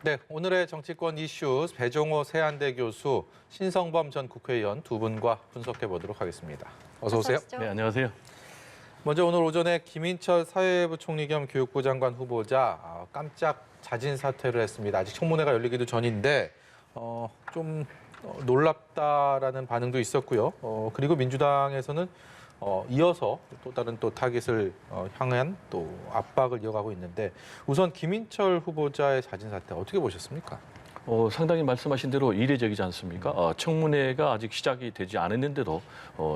네, 오늘의 정치권 이슈 배종호 세한대 교수, 신성범 전 국회의원 두 분과 분석해 보도록 하겠습니다. 어서 오세요. 네, 안녕하세요. 먼저 오늘 오전에 김인철 사회부 총리 겸 교육부 장관 후보자 깜짝 자진 사퇴를 했습니다. 아직 청문회가 열리기도 전인데 좀 놀랍다라는 반응도 있었고요. 그리고 민주당에서는 이어서 또 다른 타깃을 향한 또 압박을 이어가고 있는데 우선 김인철 후보자의 자진 사퇴 어떻게 보셨습니까? 상당히 말씀하신 대로 이례적이지 않습니까? 청문회가 아직 시작이 되지 않았는데도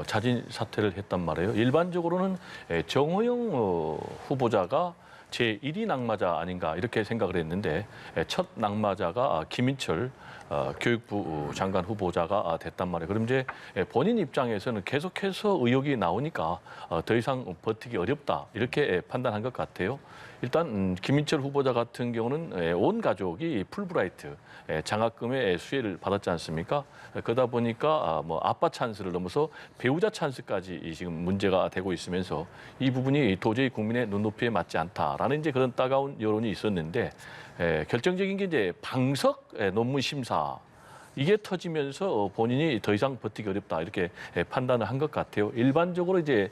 자진 사퇴를 했단 말이에요. 일반적으로는 정호영 후보자가 제1위 낙마자 아닌가 이렇게 생각을 했는데 첫 낙마자가 김인철 교육부 장관 후보자가 됐단 말이에요. 그럼 이제 본인 입장에서는 계속해서 의혹이 나오니까 더 이상 버티기 어렵다 이렇게 판단한 것 같아요. 일단 김인철 후보자 같은 경우는 온 가족이 풀브라이트 장학금의 수혜를 받았지 않습니까? 그러다 보니까 뭐 아빠 찬스를 넘어서 배우자 찬스까지 지금 문제가 되고 있으면서 이 부분이 도저히 국민의 눈높이에 맞지 않다라는 이제 그런 따가운 여론이 있었는데 결정적인 게 이제 방석 논문 심사 이게 터지면서 본인이 더 이상 버티기 어렵다 이렇게 판단을 한 것 같아요. 일반적으로 이제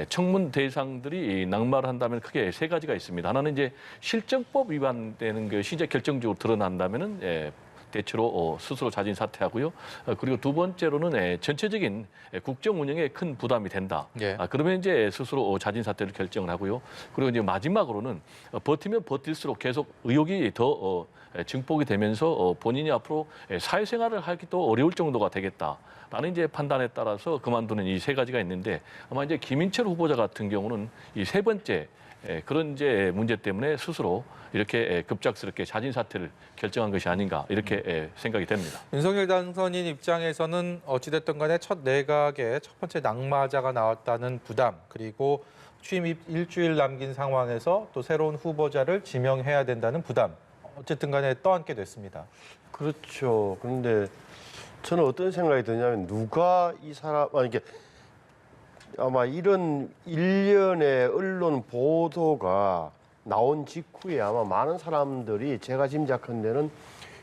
청문 대상들이 낙마를 한다면 크게 세 가지가 있습니다. 하나는 이제 실정법 위반되는 것이 이제 결정적으로 드러난다면은 대체로 스스로 자진 사퇴하고요. 그리고 두 번째로는 전체적인 국정 운영에 큰 부담이 된다. 예. 그러면 이제 스스로 자진 사퇴를 결정을 하고요. 그리고 이제 마지막으로는 버티면 버틸수록 계속 의혹이 더 증폭이 되면서 본인이 앞으로 사회생활을 하기도 어려울 정도가 되겠다라는 이제 판단에 따라서 그만두는 이 세 가지가 있는데 아마 이제 김인철 후보자 같은 경우는 이 세 번째 그런 이제 문제 때문에 스스로 이렇게 급작스럽게 자진 사퇴를 결정한 것이 아닌가 이렇게 생각이 됩니다. 윤석열 당선인 입장에서는 어찌됐든 간에 첫 내각의 첫 번째 낙마자가 나왔다는 부담 그리고 취임 일주일 남긴 상황에서 또 새로운 후보자를 지명해야 된다는 부담 어쨌든 간에 떠안게 됐습니다. 그렇죠. 그런데 저는 어떤 생각이 드냐면 누가 이 사람 이게 아마 이런 일련의 언론 보도가 나온 직후에 아마 많은 사람들이 제가 짐작한 데는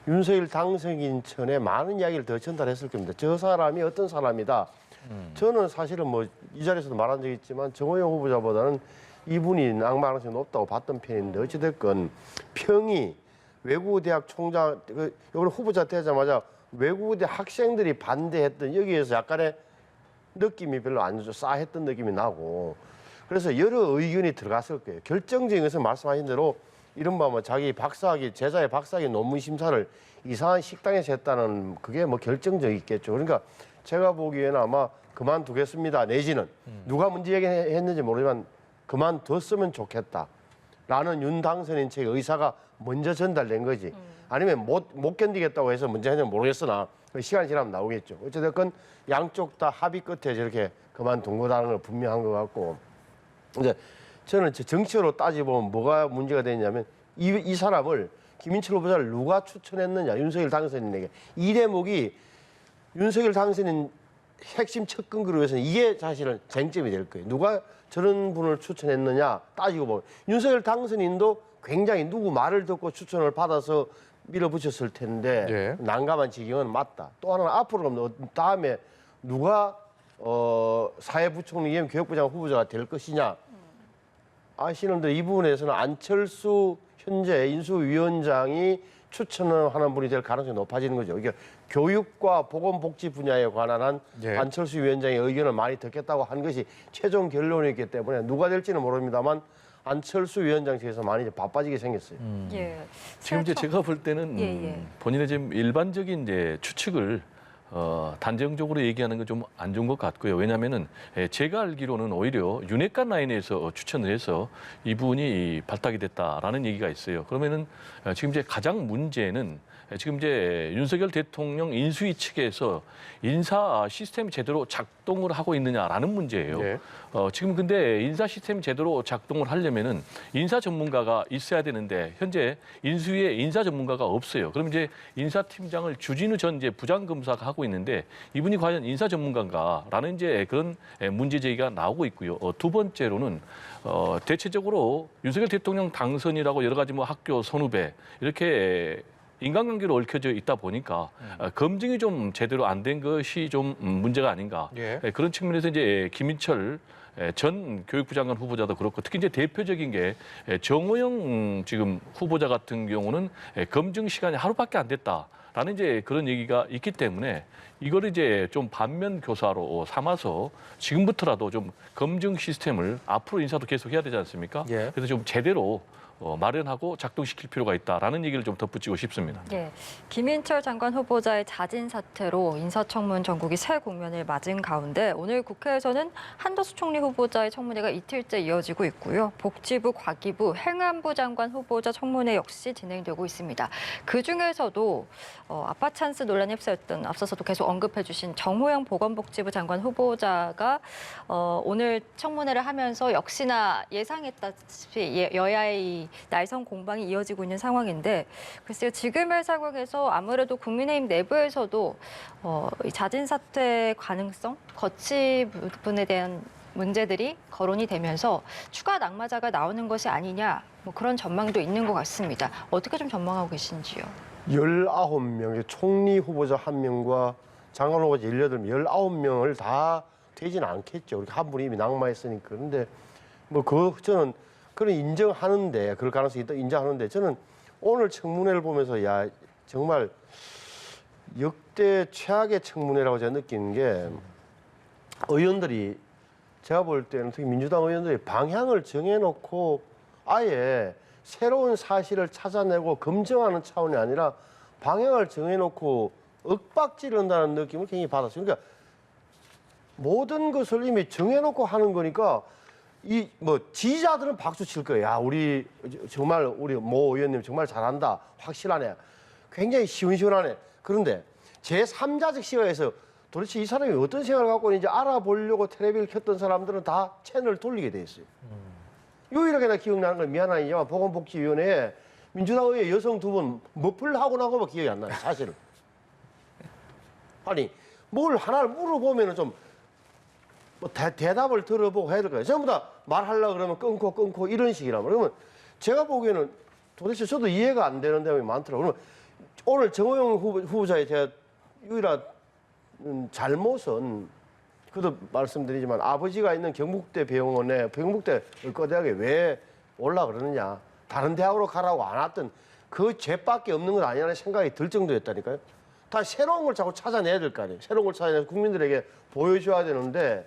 윤석열 당선인 전에 많은 이야기를 더 전달했을 겁니다. 저 사람이 어떤 사람이다. 저는 사실은 뭐 이 자리에서도 말한 적이 있지만 정호영 후보자보다는 이분이 낙마 가능성이 높다고 봤던 편인데 어찌됐건 평이 외국어대학 총장, 이번 후보자 되자마자 외국어대 학생들이 반대했던 여기에서 약간의 느낌이 별로 안 좋죠. 싸했던 느낌이 나고. 그래서 여러 의견이 들어갔을 거예요. 결정적인 것은 말씀하신 대로 이른바 뭐 자기 박사학위, 제자의 박사학위 논문 심사를 이상한 식당에서 했다는 그게 뭐 결정적이 있겠죠. 그러니까 제가 보기에는 아마 그만두겠습니다. 내지는 누가 문제 얘기했는지 모르지만 그만뒀으면 좋겠다. 라는 윤 당선인 측의 의사가 먼저 전달된 거지. 아니면 못 견디겠다고 해서 문제는지 모르겠으나 시간이 지나면 나오겠죠. 어쨌든 양쪽 다 합의 끝에 저렇게 그만둔 거라는 걸 분명한 것 같고. 이제 저는 정치적으로 따지보면 뭐가 문제가 되냐면 이 사람을 김인철 후보자를 누가 추천했느냐. 윤석열 당선인에게. 이 대목이 윤석열 당선인 핵심 척근거로 위해서는 이게 사실은 쟁점이 될 거예요. 누가 저런 분을 추천했느냐 따지고 보면 윤석열 당선인도 굉장히 누구 말을 듣고 추천을 받아서 밀어붙였을 텐데 예. 난감한 지경은 맞다. 또 하나는 앞으로 다음에 누가 사회부총리 겸 교육부장 후보자가 될 것이냐 아시는 대로 이 부분에서는 안철수 현재 인수위원장이 추천을 하는 분이 될 가능성이 높아지는 거죠. 이게 교육과 보건복지 분야에 관한 한 예. 안철수 위원장의 의견을 많이 듣겠다고 한 것이 최종 결론이기 때문에 누가 될지는 모릅니다만 안철수 위원장 측에서 많이 이제 바빠지게 생겼어요. 예. 지금 이제 제가 볼 때는 본인의 지금 일반적인 이제 추측을 단정적으로 얘기하는 건 좀 안 좋은 것 같고요. 왜냐하면은 제가 알기로는 오히려 윤핵관 라인에서 추천을 해서 이분이 발탁이 됐다라는 얘기가 있어요. 그러면은 지금 이제 가장 문제는 지금 이제 윤석열 대통령 인수위 측에서 인사 시스템이 제대로 작동을 하고 있느냐라는 문제예요. 예. 지금 근데 인사 시스템이 제대로 작동을 하려면은 인사 전문가가 있어야 되는데 현재 인수위에 인사 전문가가 없어요. 그럼 이제 인사팀장을 주진우 전 이제 부장검사가 하고 있는데 이분이 과연 인사 전문가인가라는 이제 그런 문제 제기가 나오고 있고요. 두 번째로는 대체적으로 윤석열 대통령 당선이라고 여러 가지 뭐 학교 선후배 이렇게 인간관계로 얽혀져 있다 보니까 검증이 좀 제대로 안 된 것이 좀 문제가 아닌가. 예. 그런 측면에서 이제 김인철 전 교육부 장관 후보자도 그렇고 특히 이제 대표적인 게 정호영 지금 후보자 같은 경우는 검증 시간이 하루밖에 안 됐다라는 이제 그런 얘기가 있기 때문에 이걸 이제 좀 반면 교사로 삼아서 지금부터라도 좀 검증 시스템을 앞으로 인사도 계속 해야 되지 않습니까? 예. 그래서 좀 제대로 마련하고 작동시킬 필요가 있다라는 얘기를 좀 덧붙이고 싶습니다. 예, 김인철 장관 후보자의 자진 사퇴로 인사청문 전국이 새 국면을 맞은 가운데 오늘 국회에서는 한덕수 총리 후보자의 청문회가 이틀째 이어지고 있고요. 복지부, 과기부, 행안부 장관 후보자 청문회 역시 진행되고 있습니다. 그중에서도 아빠 찬스 논란에 휩싸였던 앞서서도 계속 언급해 주신 정호영 보건복지부 장관 후보자가 오늘 청문회를 하면서 역시나 예상했다시피 여야의 날선 공방이 이어지고 있는 상황인데 글쎄요, 지금의 상황에서 아무래도 국민의힘 내부에서도 이 자진 사퇴 가능성, 거치 부분에 대한 문제들이 거론이 되면서 추가 낙마자가 나오는 것이 아니냐 뭐 그런 전망도 있는 것 같습니다. 어떻게 좀 전망하고 계신지요? 19명의 총리 후보자 1명과 장관 후보자 18명, 19명을 다 되지는 않겠죠. 우리 한 분이 이미 낙마했으니까. 그런데 저는 그런 인정하는데 그럴 가능성이 있다 인정하는데 저는 오늘 청문회를 보면서 야 정말 역대 최악의 청문회라고 제가 느끼는 게 의원들이 제가 볼 때는 특히 민주당 의원들이 방향을 정해놓고 아예 새로운 사실을 찾아내고 검증하는 차원이 아니라 방향을 정해놓고 윽박질을 한다는 느낌을 굉장히 받았어요. 그러니까 모든 것을 이미 정해놓고 하는 거니까 지지자들은 박수 칠 거예요. 야, 우리 모 의원님 정말 잘한다. 확실하네. 굉장히 시원시원하네. 그런데 제3자적 시각에서 도대체 이 사람이 어떤 생각을 갖고 있는지 알아보려고 텔레비를 켰던 사람들은 다 채널을 돌리게 돼 있어요. 유일하게 나 기억나는 건 미안하지만 보건복지위원회에 민주당 의원 여성 2분 머플 하고 나고만 기억이 안 나요. 사실은. 아니 뭘 하나를 물어보면은 좀 대답을 들어보고 해야 될 거예요. 전부 다 말하려고 그러면 끊고 이런 식이라면 그러면 제가 보기에는 도대체 저도 이해가 안 되는 내용이 많더라고요. 그러면 오늘 정호영 후보자의 제가 유일한 잘못은 그도 말씀드리지만 아버지가 있는 경북대 병원에 경북대 의과대학에 왜 올라 그러느냐. 다른 대학으로 가라고 안 왔던 그 죄밖에 없는 건 아니라는 생각이 들 정도였다니까요. 다 새로운 걸 자꾸 찾아내야 될 거 아니에요. 새로운 걸 찾아내서 국민들에게 보여줘야 되는데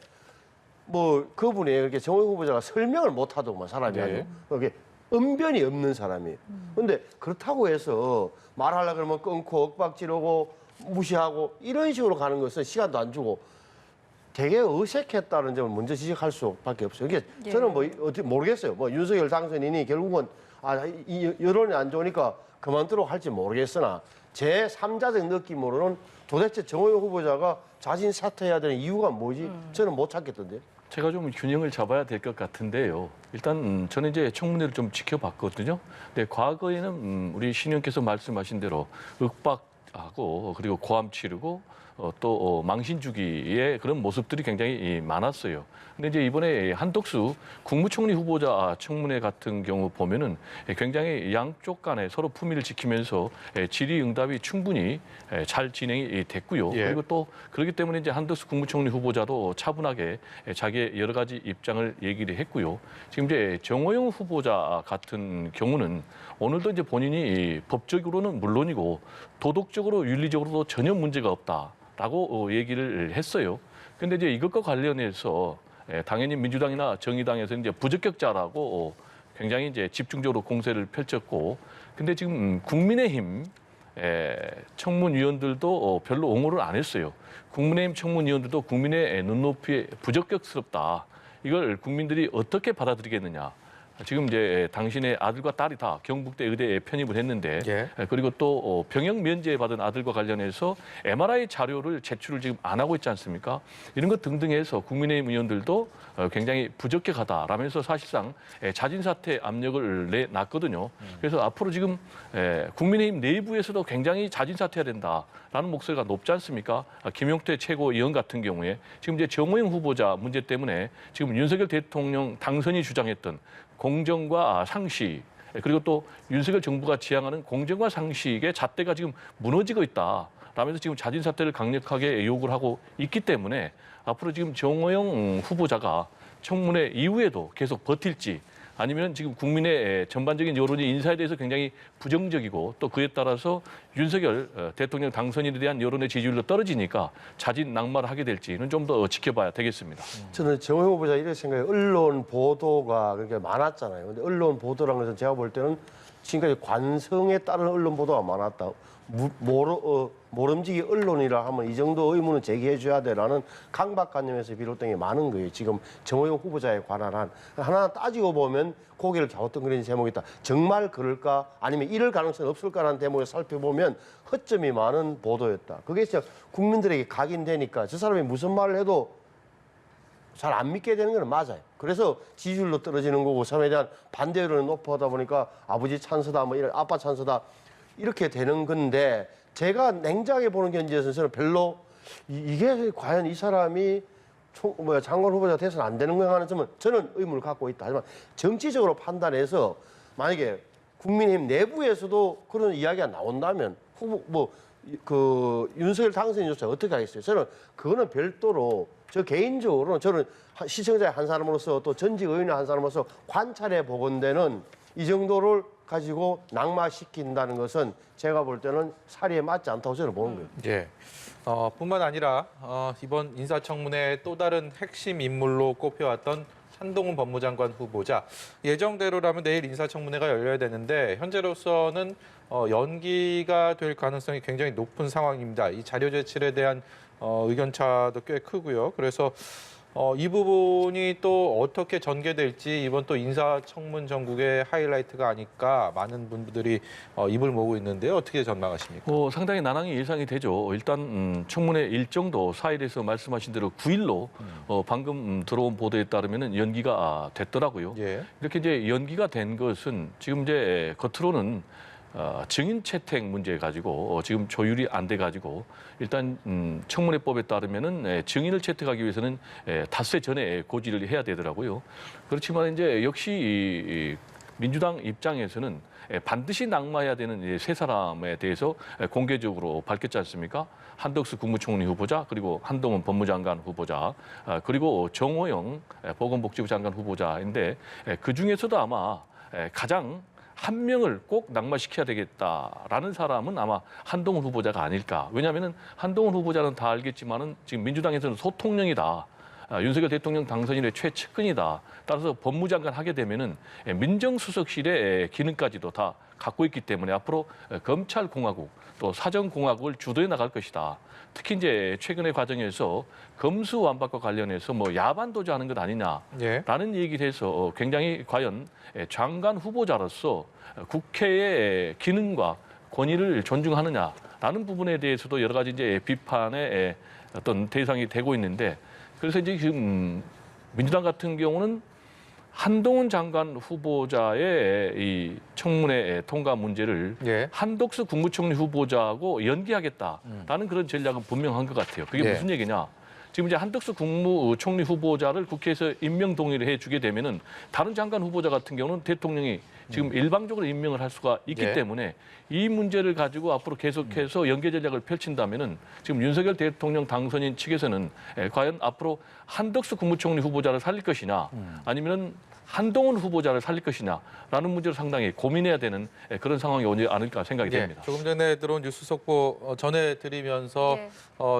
그분이 이렇게 정호영 후보자가 설명을 못 하더만 사람이 아주 이렇게 언변이 없는 사람이에요. 그런데 그렇다고 해서 말하려고 그러면 끊고 윽박지르고 무시하고 이런 식으로 가는 것은 시간도 안 주고 되게 어색했다는 점을 먼저 지적할 수밖에 없어요. 이게 저는 어떻게 모르겠어요. 윤석열 당선인이 결국은 이 여론이 안 좋으니까 그만두도록 할지 모르겠으나 제 3자적 느낌으로는 도대체 정호영 후보자가 자진 사퇴해야 되는 이유가 뭐지? 저는 못 찾겠던데요. 제가 좀 균형을 잡아야 될 것 같은데요. 일단 저는 이제 청문회를 좀 지켜봤거든요. 근데 과거에는 우리 신의원께서 말씀하신 대로 윽박하고 그리고 고함 치르고 또 망신 주기의 그런 모습들이 굉장히 많았어요. 근데 이제 이번에 한덕수 국무총리 후보자 청문회 같은 경우 보면은 굉장히 양쪽 간에 서로 품위를 지키면서 질의응답이 충분히 잘 진행이 됐고요. 예. 그리고 또 그렇기 때문에 이제 한덕수 국무총리 후보자도 차분하게 자기의 여러 가지 입장을 얘기를 했고요. 지금 이제 정호영 후보자 같은 경우는 오늘도 이제 본인이 법적으로는 물론이고 도덕적으로 윤리적으로도 전혀 문제가 없다라고 얘기를 했어요. 근데 이제 이것과 관련해서 당연히 민주당이나 정의당에서 이제 부적격자라고 굉장히 이제 집중적으로 공세를 펼쳤고, 근데 지금 국민의힘 청문위원들도 별로 옹호를 안 했어요. 국민의힘 청문위원들도 국민의 눈높이에 부적격스럽다. 이걸 국민들이 어떻게 받아들이겠느냐. 지금 이제 당신의 아들과 딸이 다 경북대 의대에 편입을 했는데 그리고 또 병역 면제 받은 아들과 관련해서 MRI 자료를 제출을 지금 안 하고 있지 않습니까? 이런 것 등등해서 국민의힘 의원들도 굉장히 부적격하다라면서 사실상 자진 사퇴 압력을 내놨거든요. 그래서 앞으로 지금 국민의힘 내부에서도 굉장히 자진 사퇴해야 된다라는 목소리가 높지 않습니까? 김용태 최고위원 같은 경우에 지금 이제 정호영 후보자 문제 때문에 지금 윤석열 대통령 당선이 주장했던 공정과 상시 그리고 또 윤석열 정부가 지향하는 공정과 상식의 잣대가 지금 무너지고 있다. 라면서 지금 자진 사퇴를 강력하게 요구를 하고 있기 때문에 앞으로 지금 정호영 후보자가 청문회 이후에도 계속 버틸지 아니면 지금 국민의 전반적인 여론이 인사에 대해서 굉장히 부정적이고 또 그에 따라서 윤석열 대통령 당선인에 대한 여론의 지지율도 떨어지니까 자진 낙마를 하게 될지는 좀 더 지켜봐야 되겠습니다. 저는 정호영 후보자 이렇게 생각해요. 언론 보도가 그렇게 많았잖아요. 근데 언론 보도라는 것은 제가 볼 때는 지금까지 관성에 따른 언론 보도가 많았다. 모름지기 언론이라 하면 이 정도 의문은 제기해 줘야 되라는 강박관념에서 비롯된 게 많은 거예요. 지금 정호영 후보자에 관한 한 하나 따지고 보면 고개를 갸우뚱거리는 제목이 있다. 정말 그럴까? 아니면 이럴 가능성이 없을까라는 대목을 살펴보면 허점이 많은 보도였다. 그게 진짜 국민들에게 각인되니까 저 사람이 무슨 말을 해도 잘 안 믿게 되는 건 맞아요. 그래서 지지율도 떨어지는 거고 사람에 대한 반대 여론이 높아다 보니까 아버지 찬스다, 뭐 이런 아빠 찬스다 이렇게 되는 건데 제가 냉정하게 보는 견지에서는 저는 별로 이게 과연 이 사람이 장관 후보자 돼서는 안 되는 거야 하는 점은 저는 의문을 갖고 있다. 하지만 정치적으로 판단해서 만약에 국민의힘 내부에서도 그런 이야기가 나온다면 윤석열 당선인조차 어떻게 하겠어요? 저는 그거는 별도로 저 개인적으로는 저는 시청자의 한 사람으로서 또 전직 의원의 한 사람으로서 관찰해 보건대는 이 정도를 가지고 낙마시킨다는 것은 제가 볼 때는 사리에 맞지 않다고 저는 보는 거예요. 예. 뿐만 아니라 이번 인사청문회 또 다른 핵심 인물로 꼽혀왔던 한동훈 법무장관 후보자 예정대로라면 내일 인사청문회가 열려야 되는데 현재로서는 연기가 될 가능성이 굉장히 높은 상황입니다. 이 자료 제출에 대한 의견차도 꽤 크고요. 그래서 이 부분이 또 어떻게 전개될지 이번 또 인사청문 전국의 하이라이트가 아닐까 많은 분들이 입을 모으고 있는데요. 어떻게 전망하십니까? 상당히 난항이 예상이 되죠. 일단 청문회 일정도 4일에서 말씀하신 대로 9일로 방금 들어온 보도에 따르면 연기가 됐더라고요. 예. 이렇게 이제 연기가 된 것은 지금 이제 겉으로는 증인 채택 문제 가지고 지금 조율이 안 돼 가지고 일단 청문회법에 따르면은 증인을 채택하기 위해서는 닷새 전에 고지를 해야 되더라고요. 그렇지만 이제 역시 이 민주당 입장에서는 반드시 낙마해야 되는 세 사람에 대해서 공개적으로 밝혔지 않습니까? 한덕수 국무총리 후보자, 그리고 한동훈 법무장관 후보자, 그리고 정호영 보건복지부 장관 후보자인데 그 중에서도 아마 가장 한 명을 꼭 낙마시켜야 되겠다라는 사람은 아마 한동훈 후보자가 아닐까. 왜냐하면 한동훈 후보자는 다 알겠지만은 지금 민주당에서는 소통령이다. 윤석열 대통령 당선인의 최측근이다. 따라서 법무장관 하게 되면은 민정수석실의 기능까지도 다 갖고 있기 때문에 앞으로 검찰공화국 또 사정공화국을 주도해 나갈 것이다. 특히 이제 최근의 과정에서 검수완박과 관련해서 뭐 야반 도주하는 것 아니냐라는 얘기를 해서 굉장히 과연 장관 후보자로서 국회의 기능과 권위를 존중하느냐라는 부분에 대해서도 여러 가지 이제 비판의 어떤 대상이 되고 있는데 그래서 이제 지금 민주당 같은 경우는 한동훈 장관 후보자의 이 청문회 통과 문제를 예. 한덕수 국무총리 후보자하고 연기하겠다라는 그런 전략은 분명한 것 같아요. 그게 예. 무슨 얘기냐? 지금 이제 한덕수 국무총리 후보자를 국회에서 임명 동의를 해주게 되면은 다른 장관 후보자 같은 경우는 대통령이 지금 일방적으로 임명을 할 수가 있기 예. 때문에 이 문제를 가지고 앞으로 계속해서 연계 전략을 펼친다면은 지금 윤석열 대통령 당선인 측에서는 과연 앞으로 한덕수 국무총리 후보자를 살릴 것이냐 아니면 한동훈 후보자를 살릴 것이냐라는 문제를 상당히 고민해야 되는 그런 상황이 오지 않을까 생각이 예. 됩니다. 조금 전에 들어온 뉴스 속보 전해드리면서 네.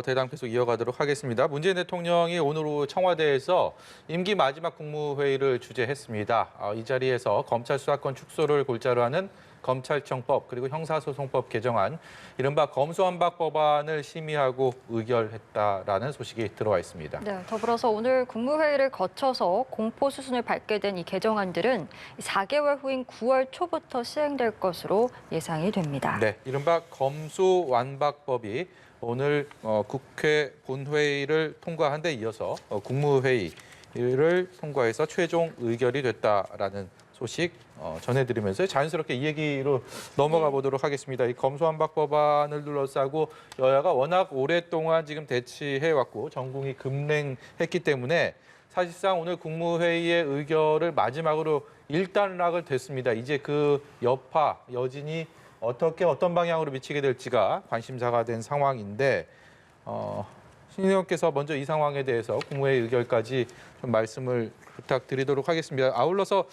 대담 계속 이어가도록 하겠습니다. 문재인 대통령이 오늘 오후 청와대에서 임기 마지막 국무회의를 주재했습니다. 이 자리에서 검찰 수사권 축소를 골자로 하는 검찰청법 그리고 형사소송법 개정안, 이른바 검수완박 법안을 심의하고 의결했다라는 소식이 들어와 있습니다. 네, 더불어서 오늘 국무회의를 거쳐서 공포 수순을 밟게 된 이 개정안들은 4개월 후인 9월 초부터 시행될 것으로 예상이 됩니다. 네, 이른바 검수완박법이 오늘 국회 본회의를 통과한 데 이어서 국무회의를 통과해서 최종 의결이 됐다라는 소식 전해드리면서 자연스럽게 이 얘기로 넘어가 보도록 하겠습니다. 이 검수완박 법안을 둘러싸고 여야가 워낙 오랫동안 지금 대치해왔고 전국이 급냉했기 때문에 사실상 오늘 국무회의의 의결을 마지막으로 일단락을 됐습니다. 이제 그 여파, 여진이 어떤 방향으로 미치게 될지가 관심사가 된 상황인데 신 의원께서 먼저 이 상황에 대해서 국무회의 의결까지 좀 말씀을 부탁드리도록 하겠습니다. 아울러서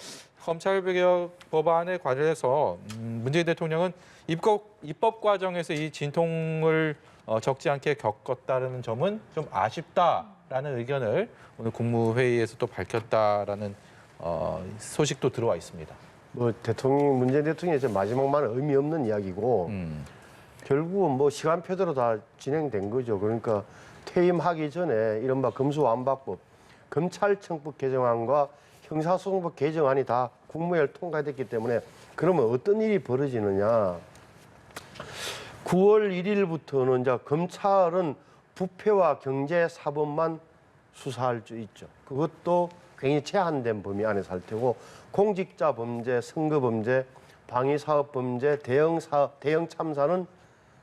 검찰개혁 법안에 관련해서 문재인 대통령은 입법 과정에서 이 진통을 적지 않게 겪었다는 점은 좀 아쉽다라는 의견을 오늘 국무회의에서 또 밝혔다라는 소식도 들어와 있습니다. 뭐 문재인 대통령의 마지막 말은 의미 없는 이야기고 결국은 뭐 시간표대로 다 진행된 거죠. 그러니까 퇴임하기 전에 이른바 금수완박법, 검찰청법 개정안과 형사소송법 개정안이 다 국무회의를 통과됐기 때문에 그러면 어떤 일이 벌어지느냐. 9월 1일부터는 이제 검찰은 부패와 경제 사법만 수사할 수 있죠. 그것도 굉장히 제한된 범위 안에서 할 테고 공직자 범죄, 선거 범죄, 방위 사업 범죄, 대형 참사는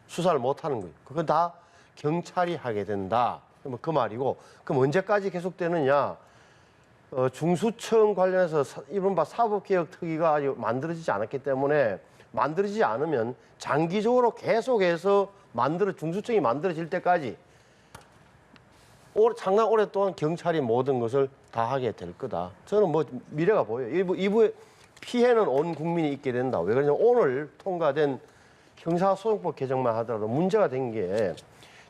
수사를 못 하는 거예요. 그건 다 경찰이 하게 된다. 그 말이고 그럼 언제까지 계속되느냐? 중수청 관련해서 이른바 사법개혁특위가 아직 만들어지지 않았기 때문에 만들어지지 않으면 장기적으로 계속해서 중수청이 만들어질 때까지 상당 오랫동안 경찰이 모든 것을 다 하게 될 거다. 저는 뭐 미래가 보여요. 일부의 피해는 온 국민이 있게 된다. 왜 그러냐면 오늘 통과된 형사소송법 개정만 하더라도 문제가 된 게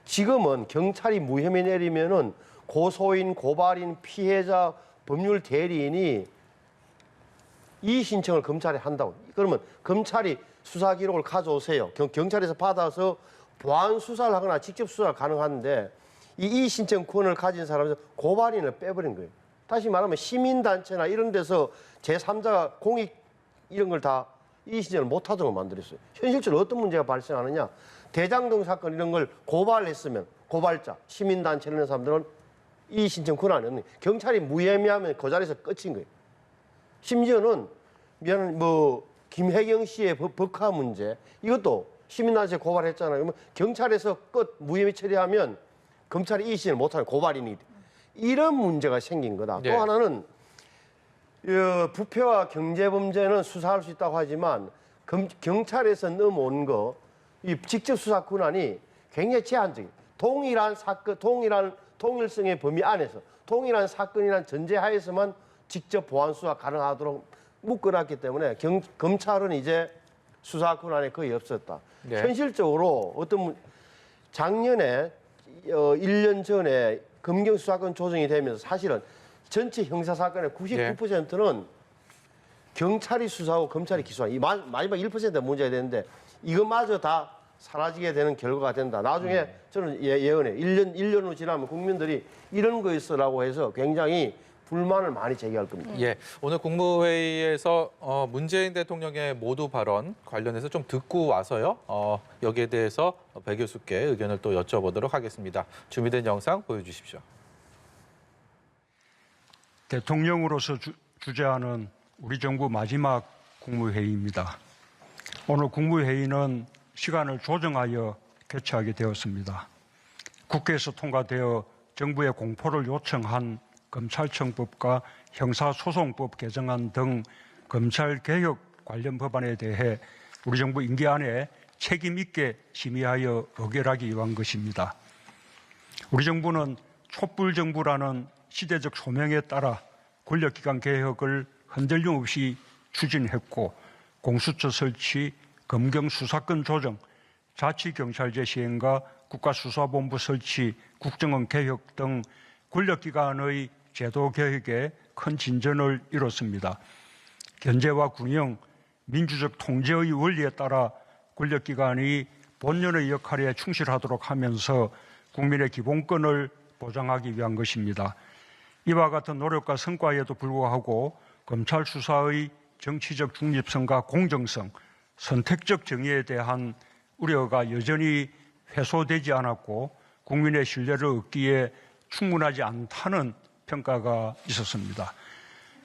지금은 경찰이 무혐의 내리면은 고소인, 고발인, 피해자, 법률 대리인이 이의 신청을 검찰에 한다고. 그러면 검찰이 수사 기록을 가져오세요. 경찰에서 받아서 보안 수사를 하거나 직접 수사가 가능한데 이 이의 신청권을 가진 사람은 고발인을 빼버린 거예요. 다시 말하면 시민단체나 이런 데서 제3자가 공익 이런 걸 다 이의 신청을 못하도록 만들었어요. 현실적으로 어떤 문제가 발생하느냐. 대장동 사건 이런 걸 고발했으면 고발자, 시민단체 이런 사람들은 이의 신청 권한이 없는 거예요. 경찰이 무혐의하면 그 자리에서 끝인 거예요. 심지어는 김혜경 씨의 법화 문제 이것도 시민단체 고발했잖아요. 그러면 경찰에서 무혐의 처리하면 검찰이 이의 신청을 못하는 고발인이 이런 문제가 생긴 거다. 네. 또 하나는 부패와 경제범죄는 수사할 수 있다고 하지만 경찰에서 넘어온 거 이 직접 수사 권한이 굉장히 제한적이에요. 동일한 사건, 통일성의 범위 안에서 동일한 사건이란 전제하에서만 직접 보안 수사 가능하도록 묶어놨기 때문에 검찰은 이제 수사 권한이 거의 없었다. 네. 현실적으로 작년에 1년 전에 검경 수사권 조정이 되면서 사실은 전체 형사 사건의 99%는 경찰이 수사하고 검찰이 기소하는 이 마지막 1%가 문제가 되는데 이것마저 다 사라지게 되는 결과가 된다. 나중에 저는 예언해 1년 후 지나면 국민들이 이런 거였어라고 해서 굉장히 불만을 많이 제기할 겁니다. 예, 오늘 국무회의에서 문재인 대통령의 모두 발언 관련해서 좀 듣고 와서요. 여기에 대해서 배 교수께 의견을 또 여쭤보도록 하겠습니다. 준비된 영상 보여주십시오. 대통령으로서 주재하는 우리 정부 마지막 국무회의입니다. 오늘 국무회의는 시간을 조정하여 개최하게 되었습니다. 국회에서 통과되어 정부에 공포를 요청한 검찰청법과 형사소송법 개정안 등 검찰개혁 관련 법안에 대해 우리 정부 임기 안에 책임 있게 심의하여 의결하기 위한 것입니다. 우리 정부는 촛불정부라는 시대적 소명에 따라 권력기관 개혁을 흔들림 없이 추진했고 공수처 설치, 검경수사권 조정, 자치경찰제 시행과 국가수사본부 설치, 국정원 개혁 등 권력기관의 제도 개혁에 큰 진전을 이뤘습니다. 견제와 균형, 민주적 통제의 원리에 따라 권력기관이 본연의 역할에 충실하도록 하면서 국민의 기본권을 보장하기 위한 것입니다. 이와 같은 노력과 성과에도 불구하고 검찰 수사의 정치적 중립성과 공정성, 선택적 정의에 대한 우려가 여전히 해소되지 않았고 국민의 신뢰를 얻기에 충분하지 않다는 평가가 있었습니다.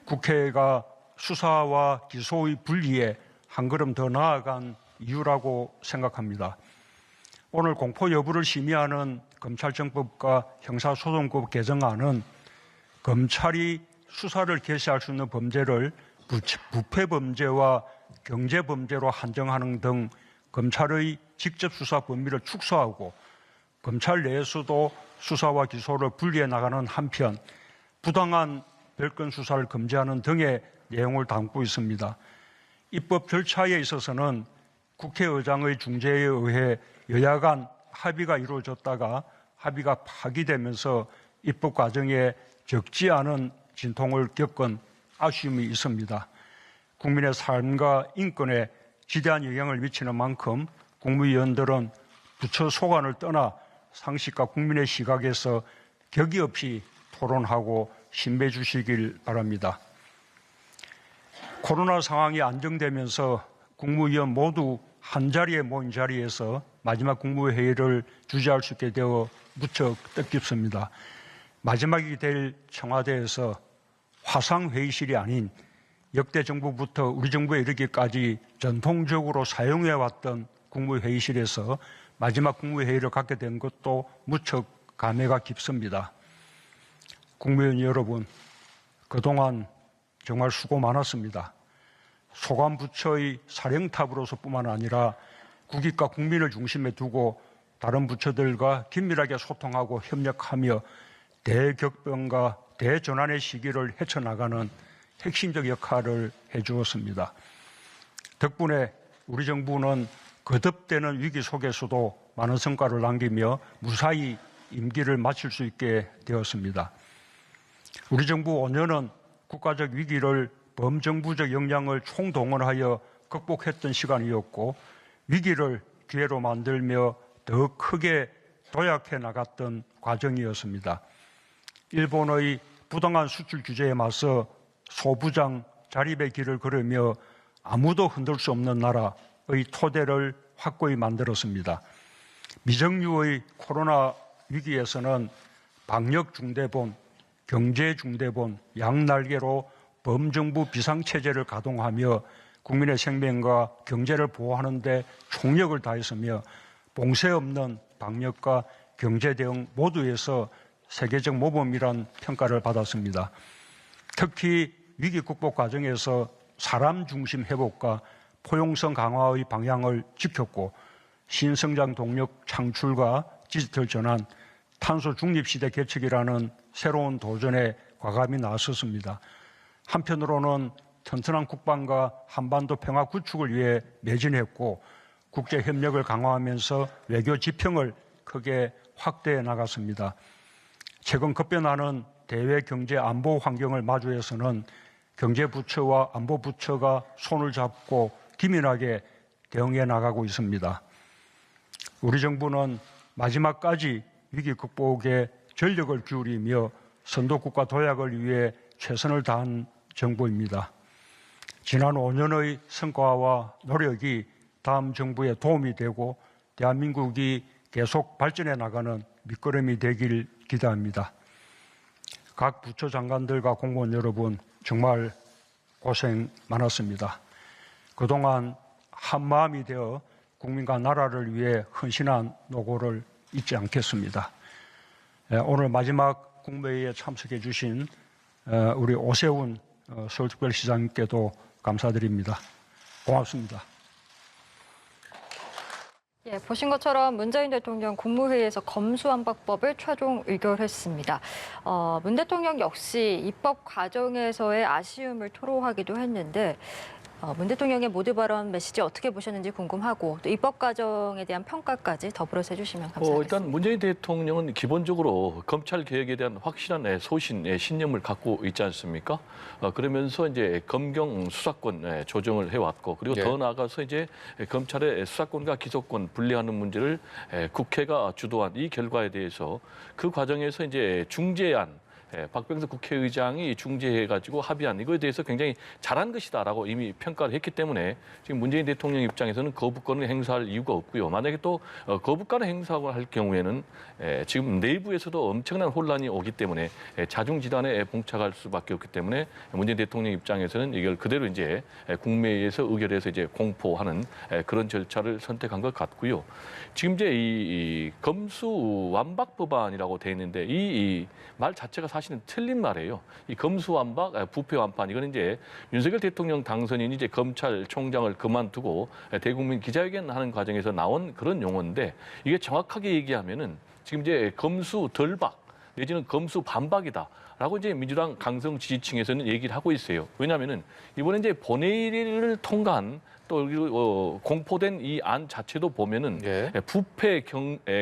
국회가 수사와 기소의 분리에 한 걸음 더 나아간 이유라고 생각합니다. 오늘 공포 여부를 심의하는 검찰청법과 형사소송법 개정안은 검찰이 수사를 개시할 수 있는 범죄를 부패 범죄와 경제 범죄로 한정하는 등 검찰의 직접 수사 범위를 축소하고 검찰 내에서도 수사와 기소를 분리해 나가는 한편 부당한 별건 수사를 금지하는 등의 내용을 담고 있습니다. 입법 절차에 있어서는 국회의장의 중재에 의해 여야 간 합의가 이루어졌다가 합의가 파기되면서 입법 과정에 적지 않은 진통을 겪은 아쉬움이 있습니다. 국민의 삶과 인권에 지대한 영향을 미치는 만큼 국무위원들은 부처 소관을 떠나 상식과 국민의 시각에서 격의 없이 토론하고 신뢰해 주시길 바랍니다. 코로나 상황이 안정되면서 국무위원 모두 한자리에 모인 자리에서 마지막 국무회의를 주재할 수 있게 되어 무척 뜻깊습니다. 마지막이 될 청와대에서 화상회의실이 아닌 역대 정부부터 우리 정부에 이르기까지 전통적으로 사용해왔던 국무회의실에서 마지막 국무회의를 갖게 된 것도 무척 감회가 깊습니다. 국무위원 여러분, 그동안 정말 수고 많았습니다. 소관부처의 사령탑으로서뿐만 아니라 국익과 국민을 중심에 두고 다른 부처들과 긴밀하게 소통하고 협력하며 대격변과 대전환의 시기를 헤쳐나가는 핵심적 역할을 해주었습니다. 덕분에 우리 정부는 거듭되는 위기 속에서도 많은 성과를 남기며 무사히 임기를 마칠 수 있게 되었습니다. 우리 정부 5년은 국가적 위기를 범정부적 역량을 총동원하여 극복했던 시간이었고 위기를 기회로 만들며 더 크게 도약해 나갔던 과정이었습니다. 일본의 부당한 수출 규제에 맞서 소부장 자립의 길을 걸으며 아무도 흔들 수 없는 나라의 토대를 확고히 만들었습니다. 미정유의 코로나 위기에서는 방역 중대본, 경제 중대본, 양날개로 범정부 비상체제를 가동하며 국민의 생명과 경제를 보호하는 데 총력을 다했으며 봉쇄 없는 방역과 경제 대응 모두에서 세계적 모범이란 평가를 받았습니다. 특히 위기 극복 과정에서 사람 중심 회복과 포용성 강화의 방향을 지켰고 신성장 동력 창출과 디지털 전환, 탄소 중립 시대 개척이라는 새로운 도전에 과감히 나섰습니다. 한편으로는 튼튼한 국방과 한반도 평화 구축을 위해 매진했고 국제 협력을 강화하면서 외교 지평을 크게 확대해 나갔습니다. 최근 급변하는 대외 경제 안보 환경을 마주해서는 경제부처와 안보부처가 손을 잡고 기민하게 대응해 나가고 있습니다. 우리 정부는 마지막까지 위기 극복에 전력을 기울이며 선도국가 도약을 위해 최선을 다한 정부입니다. 지난 5년의 성과와 노력이 다음 정부에 도움이 되고 대한민국이 계속 발전해 나가는 밑거름이 되길 기대합니다. 각 부처 장관들과 공무원 여러분 정말 고생 많았습니다. 그동안 한마음이 되어 국민과 나라를 위해 헌신한 노고를 잊지 않겠습니다. 오늘 마지막 국무회의에 참석해 주신 우리 오세훈 서울특별시장님께도 감사드립니다. 고맙습니다. 예, 보신 것처럼 문재인 대통령 국무회의에서 검수완박법을 최종 의결했습니다. 문 대통령 역시 입법 과정에서의 아쉬움을 토로하기도 했는데 문 대통령의 모두 발언 메시지 어떻게 보셨는지 궁금하고 또 입법 과정에 대한 평가까지 더불어서 해주시면 감사하겠습니다. 일단 문재인 대통령은 기본적으로 검찰 개혁에 대한 확실한 소신, 신념을 갖고 있지 않습니까? 그러면서 이제 검경 수사권 조정을 해왔고 그리고 더 나아가서 이제 검찰의 수사권과 기소권 분리하는 문제를 국회가 주도한 이 결과에 대해서 그 과정에서 이제 중재안 박병석 국회의장이 중재해가지고 합의한 이거에 대해서 굉장히 잘한 것이다라고 이미 평가를 했기 때문에 지금 문재인 대통령 입장에서는 거부권을 행사할 이유가 없고요. 만약에 또 거부권을 행사하고 할 경우에는 지금 내부에서도 엄청난 혼란이 오기 때문에 자중지단에 봉착할 수밖에 없기 때문에 문재인 대통령 입장에서는 이걸 그대로 이제 국무회의에서 의결해서 이제 공포하는 그런 절차를 선택한 것 같고요. 지금 이제 이 검수 완박 법안이라고 돼 있는데 이 말 자체가 사실은 틀린 말이에요. 이 검수완박, 부패완판 이거는 이제 윤석열 대통령 당선인이 이제 검찰총장을 그만두고 대국민 기자회견하는 과정에서 나온 그런 용어인데 이게 정확하게 얘기하면은 지금 이제 검수덜박 내지는 검수반박이다라고 이제 민주당 강성 지지층에서는 얘기를 하고 있어요. 왜냐하면은 이번에 이제 본회의를 통과한 또 공포된 이 안 자체도 보면은 예. 부패,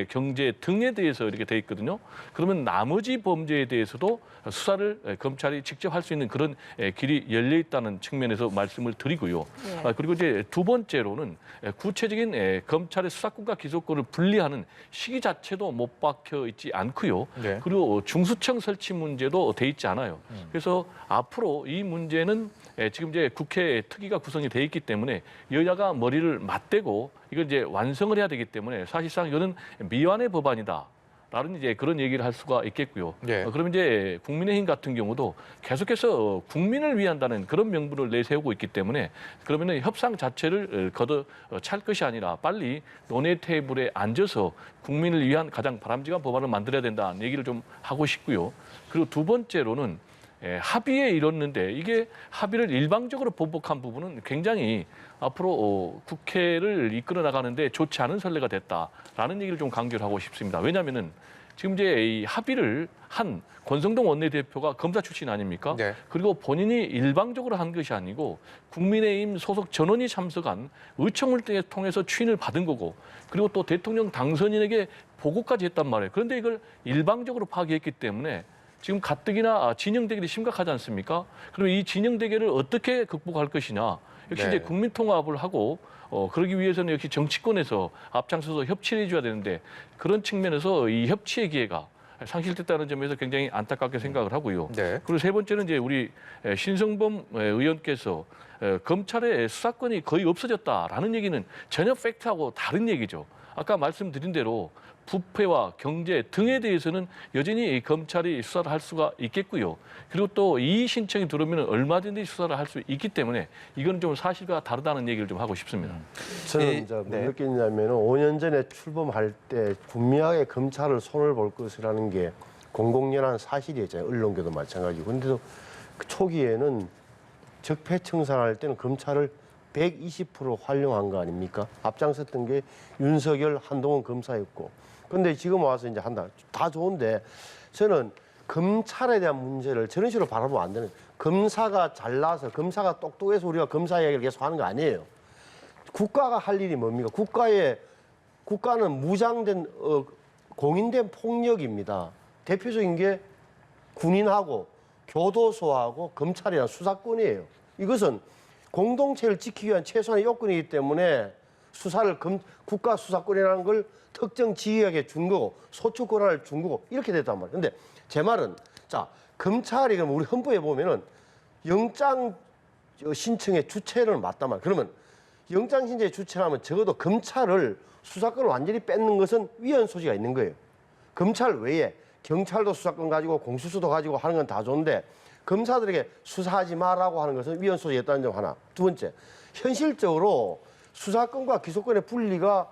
경제 등에 대해서 이렇게 돼 있거든요. 그러면 나머지 범죄에 대해서도 수사를 검찰이 직접 할 수 있는 그런 길이 열려 있다는 측면에서 말씀을 드리고요. 예. 그리고 이제 두 번째로는 구체적인 검찰의 수사권과 기소권을 분리하는 시기 자체도 못 박혀 있지 않고요. 네. 그리고 중수청 설치 문제도 돼 있지 않아요. 그래서 앞으로 이 문제는 지금 이제 국회 특위가 구성이 돼 있기 때문에 여야가 머리를 맞대고 이걸 이제 완성을 해야 되기 때문에 사실상 이거는 미완의 법안이다라는 이제 그런 얘기를 할 수가 있겠고요. 네. 그럼 이제 국민의힘 같은 경우도 계속해서 국민을 위한다는 그런 명분을 내세우고 있기 때문에 그러면은 협상 자체를 걷어찰 것이 아니라 빨리 논의 테이블에 앉아서 국민을 위한 가장 바람직한 법안을 만들어야 된다는 얘기를 좀 하고 싶고요. 그리고 두 번째로는 합의에 이뤘는데 이게 합의를 일방적으로 번복한 부분은 굉장히 앞으로 국회를 이끌어 나가는데 좋지 않은 선례가 됐다라는 얘기를 좀 강조를 하고 싶습니다. 왜냐하면은 지금 이제 이 합의를 한 권성동 원내대표가 검사 출신 아닙니까? 네. 그리고 본인이 일방적으로 한 것이 아니고 국민의힘 소속 전원이 참석한 의총을 통해서 추인을 받은 거고 그리고 또 대통령 당선인에게 보고까지 했단 말이에요. 그런데 이걸 일방적으로 파기했기 때문에 지금 가뜩이나 진영 대결이 심각하지 않습니까? 그럼 이 진영 대결을 어떻게 극복할 것이냐? 역시 네. 이제 국민 통합을 하고 그러기 위해서는 역시 정치권에서 앞장서서 협치를 해줘야 되는데 그런 측면에서 이 협치의 기회가 상실됐다는 점에서 굉장히 안타깝게 생각을 하고요. 네. 그리고 세 번째는 이제 우리 신성범 의원께서 검찰의 수사권이 거의 없어졌다라는 얘기는 전혀 팩트하고 다른 얘기죠. 아까 말씀드린 대로 부패와 경제 등에 대해서는 여전히 검찰이 수사를 할 수가 있겠고요. 그리고 또 이의 신청이 들어오면 얼마든지 수사를 할 수 있기 때문에 이건 좀 사실과 다르다는 얘기를 좀 하고 싶습니다. 저는 이- 이제 뭐 네. 느끼냐면은 5년 전에 출범할 때 분명하게 검찰을 손을 볼 것이라는 게 공공연한 사실이었잖아요. 언론계도 마찬가지고. 근데도 그 초기에는 적폐청산할 때는 검찰을 120% 활용한 거 아닙니까? 앞장섰던 게 윤석열, 한동훈 검사였고. 근데 지금 와서 이제 한다. 다 좋은데 저는 검찰에 대한 문제를 저런 식으로 바라보면 안 되는. 검사가 잘나서 검사가 똑똑해서 우리가 검사 이야기를 계속 하는 거 아니에요. 국가가 할 일이 뭡니까? 국가는 무장된 공인된 폭력입니다. 대표적인 게 군인하고 교도소하고 검찰이란 수사권이에요. 이것은 공동체를 지키기 위한 최소한의 요건이기 때문에 수사를 국가 수사권이라는 걸 특정 지휘에게 준 거고 소추 권한을 준 거고 이렇게 됐단 말이에요. 근데 제 말은 자 검찰이 그럼 우리 헌법에 보면은 영장 신청의 주체를 맞단 말이에요. 그러면 영장 신청의 주체라면 적어도 검찰을 수사권을 완전히 뺏는 것은 위헌 소지가 있는 거예요. 검찰 외에 경찰도 수사권 가지고 공수처도 가지고 하는 건 다 좋은데 검사들에게 수사하지 마라고 하는 것은 위헌 소지가 있다는 점 하나. 두 번째, 현실적으로 수사권과 기소권의 분리가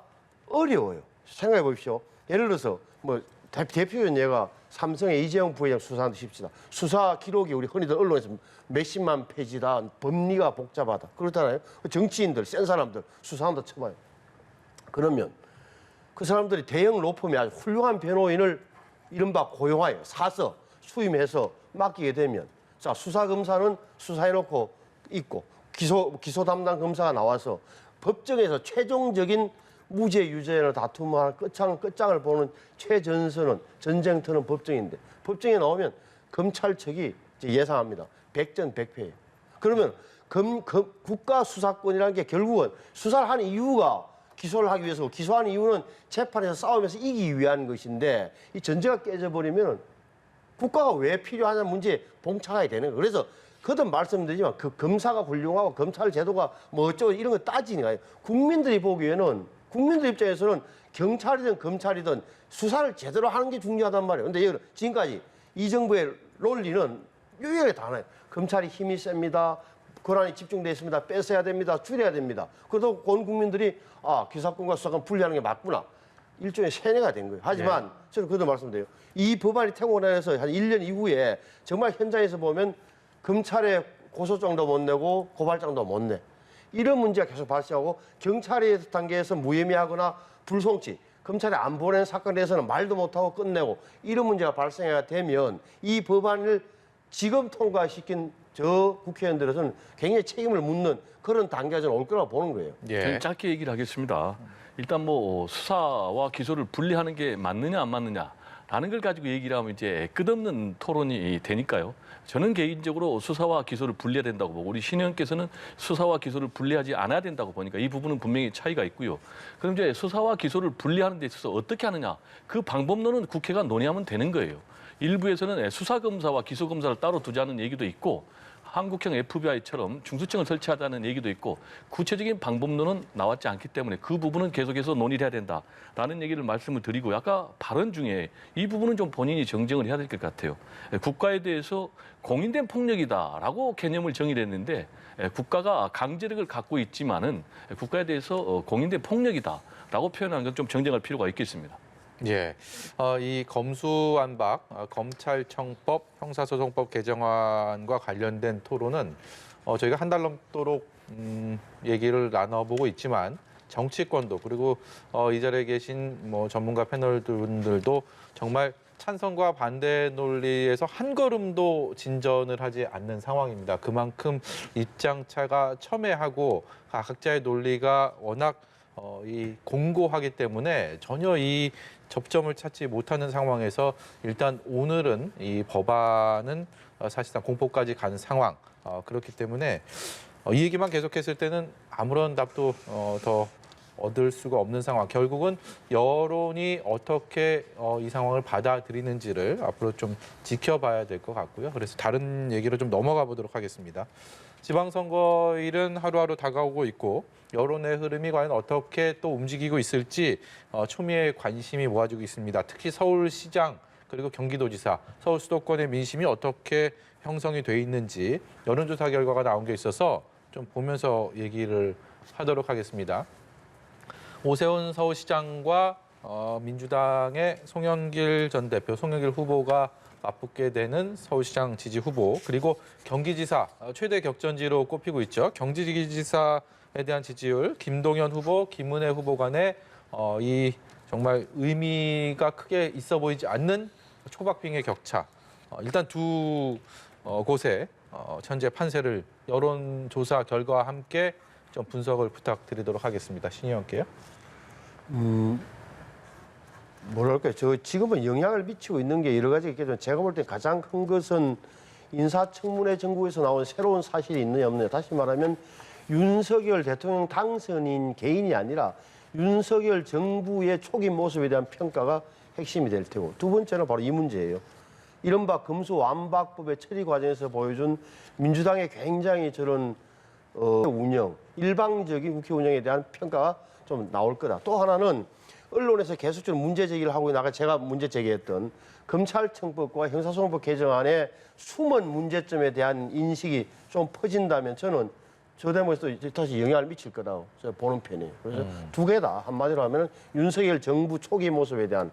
어려워요. 생각해 보십시오. 예를 들어서 뭐 대표적인 예가 삼성의 이재용 부회장 수사한다 칩시다. 수사 기록이 우리 흔히들 언론에서 몇십만 페이지다. 법리가 복잡하다. 그렇잖아요. 정치인들, 센 사람들 수사한다 쳐봐요. 그러면 그 사람들이 대형 로펌이 아주 훌륭한 변호인을 이른바 고용하여 사서 수임해서 맡기게 되면 자 수사검사는 수사해놓고 있고 기소 담당 검사가 나와서 법정에서 최종적인 무죄 유죄를 다툼할 끝장을 보는 최전선은 전쟁터는 법정인데 법정에 나오면 검찰 측이 예상합니다. 100전100패예요. 그러면 국가 수사권이라는 게 결국은 수사를 하는 이유가 기소를 하기 위해서 기소하는 이유는 재판에서 싸우면서 이기기 위한 것인데 이 전제가 깨져버리면 국가가 왜 필요하냐는 문제에 봉착하게 되는 거예요. 그래서 거듭 말씀드리지만 그 검사가 훌륭하고 검찰 제도가 뭐 어쩌고 이런 거 따지니까요. 국민들이 보기에는 국민들 입장에서는 경찰이든 검찰이든 수사를 제대로 하는 게 중요하단 말이에요. 근데 지금까지 이 정부의 논리는 유일하게 다 하나요. 검찰이 힘이 셉니다. 권한이 집중돼 있습니다. 뺏어야 됩니다. 줄여야 됩니다. 그래도 온 국민들이 아 기사권과 수사권 분리하는 게 맞구나. 일종의 세뇌가 된 거예요. 하지만 저는 그도 말씀드려요. 이 법안이 통과해서 한 1년 이후에 정말 현장에서 보면 검찰에 고소장도 못 내고 고발장도 못 내. 이런 문제가 계속 발생하고 경찰의 단계에서 무혐의하거나 불송치, 검찰에 안 보낸 사건에 대해서는 말도 못하고 끝내고 이런 문제가 발생하게 되면 이 법안을 지금 통과시킨 저 국회의원들에서는 굉장히 책임을 묻는 그런 단계가 저는 올 거라고 보는 거예요. 저는 짧게 얘기를 하겠습니다. 일단 뭐 수사와 기소를 분리하는 게 맞느냐 안 맞느냐라는 걸 가지고 얘기를 하면 이제 끝없는 토론이 되니까요. 저는 개인적으로 수사와 기소를 분리해야 된다고 보고 우리 신 의원께서는 수사와 기소를 분리하지 않아야 된다고 보니까 이 부분은 분명히 차이가 있고요. 그럼 이제 수사와 기소를 분리하는 데 있어서 어떻게 하느냐 그 방법론은 국회가 논의하면 되는 거예요. 일부에서는 수사검사와 기소검사를 따로 두자는 얘기도 있고 한국형 FBI처럼 중수청을 설치하자는 얘기도 있고 구체적인 방법론은 나왔지 않기 때문에 그 부분은 계속해서 논의를 해야 된다라는 얘기를 말씀을 드리고 아까 발언 중에 이 부분은 좀 본인이 정정을 해야 될 것 같아요. 국가에 대해서 공인된 폭력이다라고 개념을 정의를 했는데 국가가 강제력을 갖고 있지만은 국가에 대해서 공인된 폭력이다라고 표현하는 건 좀 정정할 필요가 있겠습니다. 예, 이 검수완박 검찰청법 형사소송법 개정안과 관련된 토론은 저희가 한 달 넘도록 얘기를 나눠보고 있지만 정치권도 그리고 이 자리에 계신 뭐 전문가 패널분들도 정말 찬성과 반대 논리에서 한 걸음도 진전을 하지 않는 상황입니다. 그만큼 입장차가 첨예하고 각자의 논리가 워낙 이 공고하기 때문에 전혀 이 접점을 찾지 못하는 상황에서 일단 오늘은 이 법안은 사실상 공포까지 간 상황 그렇기 때문에 이 얘기만 계속했을 때는 아무런 답도 더 얻을 수가 없는 상황. 결국은 여론이 어떻게 이 상황을 받아들이는지를 앞으로 좀 지켜봐야 될 것 같고요. 그래서 다른 얘기로 좀 넘어가 보도록 하겠습니다. 지방선거일은 하루하루 다가오고 있고 여론의 흐름이 과연 어떻게 또 움직이고 있을지 초미의 관심이 모아지고 있습니다. 특히 서울시장 그리고 경기도지사, 서울 수도권의 민심이 어떻게 형성이 돼 있는지 여론조사 결과가 나온 게 있어서 좀 보면서 얘기를 하도록 하겠습니다. 오세훈 서울시장과 민주당의 송영길 전 대표, 송영길 후보가 맞붙게 되는 서울시장 지지 후보 그리고 경기지사 최대 격전지로 꼽히고 있죠. 경기지사에 대한 지지율 김동연 후보, 김은혜 후보 간의 이 정말 의미가 크게 있어 보이지 않는 초박빙의 격차. 일단 두 곳의 현재 판세를 여론조사 결과와 함께 좀 분석을 부탁드리도록 하겠습니다. 신 의원께요. 뭐랄까요. 지금은 영향을 미치고 있는 게 여러 가지 있겠지만 제가 볼 때 가장 큰 것은 인사청문회 정국에서 나온 새로운 사실이 있느냐 없느냐. 다시 말하면 윤석열 대통령 당선인 개인이 아니라 윤석열 정부의 초기 모습에 대한 평가가 핵심이 될 테고 두 번째는 바로 이 문제예요. 이른바 검수완박법의 처리 과정에서 보여준 민주당의 굉장히 저런 운영, 일방적인 국회 운영에 대한 평가가 좀 나올 거다. 또 하나는 언론에서 계속적으로 문제 제기를 하고 나가 제가 문제 제기했던 검찰청법과 형사소송법 개정안의 숨은 문제점에 대한 인식이 좀 퍼진다면 저는 저 대목에서 다시 영향을 미칠 거라고 제가 보는 편이에요. 그래서 두 개다. 한마디로 하면 윤석열 정부 초기 모습에 대한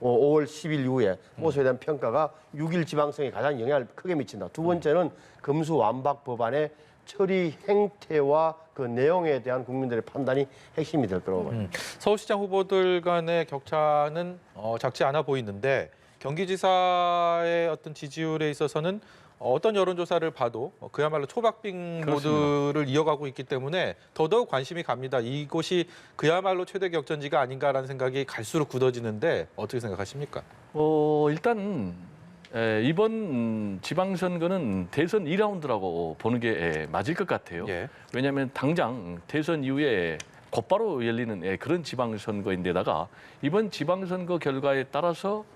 5월 10일 이후에 모습에 대한 평가가 6.1 지방선거에 가장 영향을 크게 미친다. 두 번째는 검수완박 법안의 처리 행태와 그 내용에 대한 국민들의 판단이 핵심이 될 거라고 봐요. 서울시장 후보들 간의 격차는 작지 않아 보이는데 경기지사의 어떤 지지율에 있어서는 어떤 여론조사를 봐도 그야말로 초박빙 모드를 이어가고 있기 때문에 더더욱 관심이 갑니다. 이곳이 그야말로 최대 격전지가 아닌가라는 생각이 갈수록 굳어지는데 어떻게 생각하십니까? 일단 이번 지방선거는 대선 2라운드라고 보는 게 맞을 것 같아요. 예. 왜냐하면 당장 대선 이후에 곧바로 열리는 그런 지방선거인데다가 이번 지방선거 결과에 따라서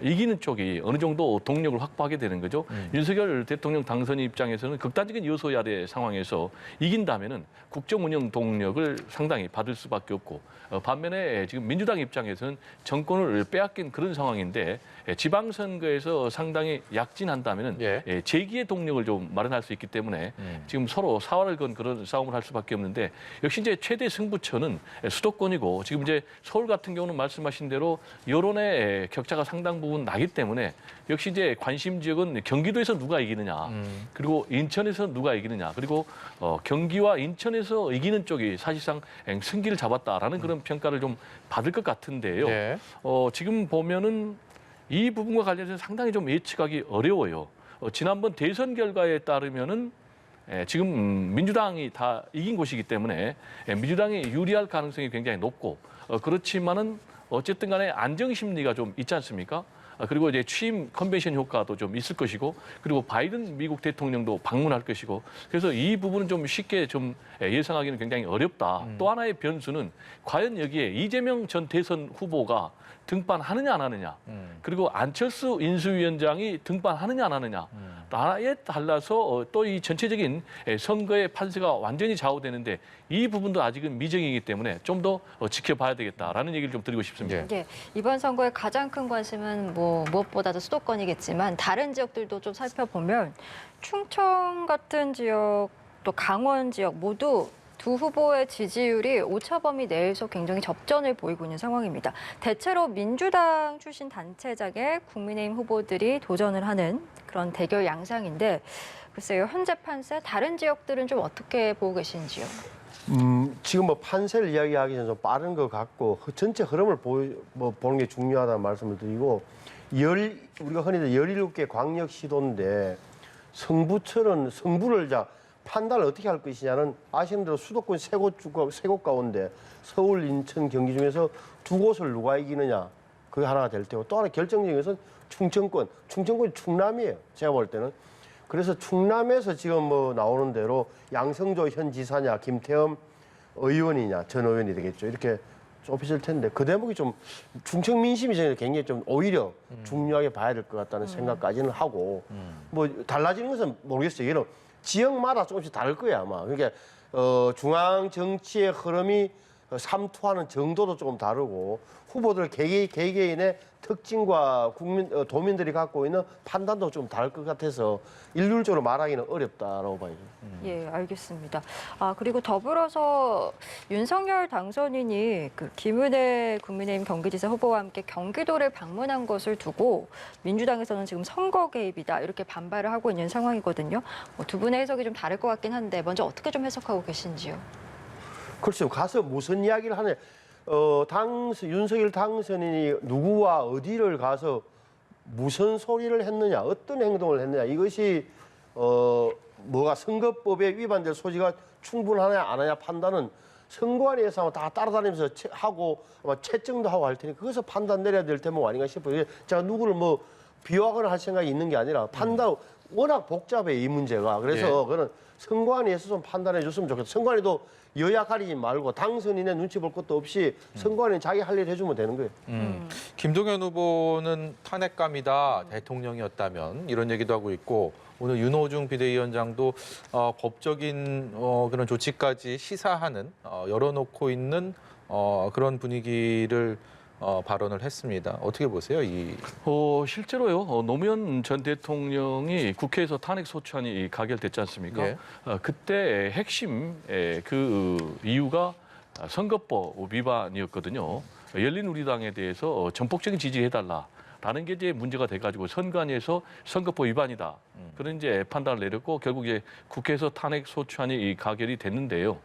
이기는 쪽이 어느 정도 동력을 확보하게 되는 거죠. 윤석열 대통령 당선 입장에서는 극단적인 여소야대 상황에서 이긴다면은 국정 운영 동력을 상당히 받을 수밖에 없고 반면에 지금 민주당 입장에서는 정권을 빼앗긴 그런 상황인데 지방선거에서 상당히 약진한다면은 예. 재기의 동력을 좀 마련할 수 있기 때문에 지금 서로 사활을 건 그런 싸움을 할 수밖에 없는데 역시 이제 최대 승부처는 수도권이고 지금 이제 서울 같은 경우는 말씀하신 대로 여론의 격차가 상당 부분 나기 때문에 역시 이제 관심 지역은 경기도에서 누가 이기느냐 그리고 인천에서 누가 이기느냐 그리고 경기와 인천에서 이기는 쪽이 사실상 승기를 잡았다라는 그런 평가를 좀 받을 것 같은데요. 예. 지금 보면은 이 부분과 관련해서 상당히 좀 예측하기 어려워요. 지난번 대선 결과에 따르면은 지금 민주당이 다 이긴 곳이기 때문에 민주당이 유리할 가능성이 굉장히 높고 그렇지만은 어쨌든 간에 안정 심리가 좀 있지 않습니까? 그리고 이제 취임 컨벤션 효과도 좀 있을 것이고 그리고 바이든 미국 대통령도 방문할 것이고 그래서 이 부분은 좀 쉽게 좀 예상하기는 굉장히 어렵다. 또 하나의 변수는 과연 여기에 이재명 전 대선 후보가 등반하느냐 안 하느냐 그리고 안철수 인수위원장이 등반하느냐 안 하느냐 나라에 달라서 또 이 전체적인 선거의 판세가 완전히 좌우되는데 이 부분도 아직은 미정이기 때문에 좀 더 지켜봐야 되겠다라는 얘기를 좀 드리고 싶습니다. 예. 예, 이번 선거의 가장 큰 관심은 뭐 무엇보다도 수도권이겠지만 다른 지역들도 좀 살펴보면 충청 같은 지역 또 강원 지역 모두 두 후보의 지지율이 오차범위 내에서 굉장히 접전을 보이고 있는 상황입니다. 대체로 민주당 출신 단체장의 국민의힘 후보들이 도전을 하는 그런 대결 양상인데 글쎄요, 현재 판세 다른 지역들은 좀 어떻게 보고 계신지요? 지금 뭐 판세를 이야기하기 전에 좀 빠른 것 같고 전체 흐름을 보는 게 중요하다는 말씀을 드리고 우리가 흔히들 17개 광역 시도인데 성부를 판단을 어떻게 할 것이냐는 아시는 대로 수도권 세 곳 가운데 서울, 인천, 경기 중에서 두 곳을 누가 이기느냐 그게 하나가 될 테고 또 하나 결정적인 것은 충청권이 충남이에요. 제가 볼 때는. 그래서 충남에서 지금 뭐 나오는 대로 양성조 현 지사냐 김태흠 의원이냐 전 의원이 되겠죠. 이렇게 좁혀질 텐데 그 대목이 좀 충청 민심이 저는 굉장히 좀 오히려 중요하게 봐야 될 것 같다는 생각까지는 하고 뭐 달라지는 것은 모르겠어요. 이게는 지역마다 조금씩 다를 거예요 아마. 그러니까 중앙 정치의 흐름이 삼투하는 정도도 조금 다르고 후보들 개개인의 특징과 도민들이 갖고 있는 판단도 좀 다를 것 같아서 일률적으로 말하기는 어렵다라고 봐야죠. 예, 알겠습니다. 그리고 더불어서 윤석열 당선인이 그 김은혜 국민의힘 경기지사 후보와 함께 경기도를 방문한 것을 두고 민주당에서는 지금 선거 개입이다 이렇게 반발을 하고 있는 상황이거든요. 두 분의 해석이 좀 다를 것 같긴 한데 먼저 어떻게 좀 해석하고 계신지요? 그렇죠. 가서 무슨 이야기를 하냐. 윤석열 당선인이 누구와 어디를 가서 무슨 소리를 했느냐, 어떤 행동을 했느냐, 이것이 뭐가 선거법에 위반될 소지가 충분하냐 안 하냐 판단은 선관위에서 다 따라다니면서 하고 아마 채점도 하고 할 테니 그것을 판단 내려야 될 대목 아닌가 싶어요. 제가 누구를 뭐 비호하거나 할 생각이 있는 게 아니라 판단 워낙 복잡해 이 문제가. 그래서 그는 선관위에서 좀 판단해 줬으면 좋겠다. 선관위도 여야 가리지 말고 당선인의 눈치 볼 것도 없이 선관위는 자기 할 일 해주면 되는 거예요. 김동연 후보는 탄핵감이다 대통령이었다면 이런 얘기도 하고 있고 오늘 윤호중 비대위원장도 법적인 그런 조치까지 시사하는 열어놓고 있는 그런 분위기를 발언을 했습니다. 어떻게 보세요? 실제로요. 노무현 전 대통령이 국회에서 탄핵 소추안이 가결됐지 않습니까? 예. 그때 핵심 그 이유가 선거법 위반이었거든요. 열린우리당에 대해서 전폭적인 지지해달라. 라는 게 이제 문제가 돼가지고 선관위에서 선거법 위반이다. 그런 이제 판단을 내렸고 결국 이제 국회에서 탄핵 소추안이 가결이 됐는데요.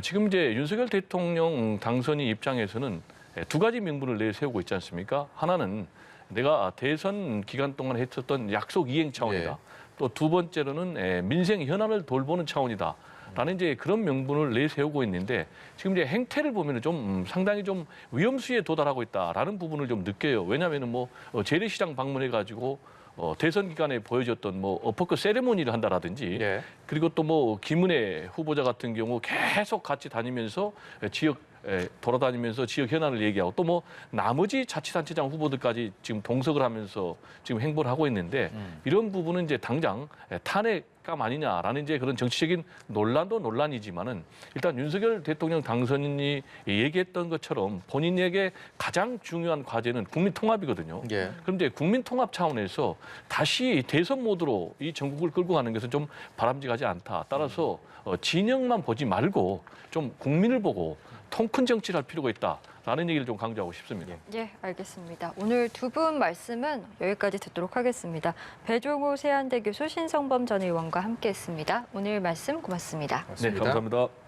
지금 이제 윤석열 대통령 당선인 입장에서는 두 가지 명분을 내세우고 있지 않습니까? 하나는 내가 대선 기간 동안 했었던 약속 이행 차원이다. 예. 또 두 번째로는 민생 현안을 돌보는 차원이다. 라는 이제 그런 명분을 내세우고 있는데 지금 이제 행태를 보면 좀 상당히 좀 위험수위에 도달하고 있다라는 부분을 좀 느껴요. 왜냐하면 뭐 재래시장 방문해가지고 대선 기간에 보여줬던 뭐 어퍼컷 세레모니를 한다라든지 예. 그리고 또 뭐 김은혜 후보자 같은 경우 계속 같이 다니면서 지역 돌아다니면서 지역 현안을 얘기하고 또 뭐 나머지 자치단체장 후보들까지 지금 동석을 하면서 지금 행보를 하고 있는데 이런 부분은 이제 당장 탄핵감 아니냐라는 이제 그런 정치적인 논란도 논란이지만은 일단 윤석열 대통령 당선인이 얘기했던 것처럼 본인에게 가장 중요한 과제는 국민 통합이거든요. 예. 그런데 국민 통합 차원에서 다시 대선 모드로 이 전국을 끌고 가는 것은 좀 바람직하지 않다. 따라서 진영만 보지 말고 좀 국민을 보고 통 큰 정치를 할 필요가 있다라는 얘기를 좀 강조하고 싶습니다. 예, 알겠습니다. 오늘 두 분 말씀은 여기까지 듣도록 하겠습니다. 배종우 세안대 교수 신성범 전 의원과 함께했습니다. 오늘 말씀 고맙습니다. 네, 감사합니다.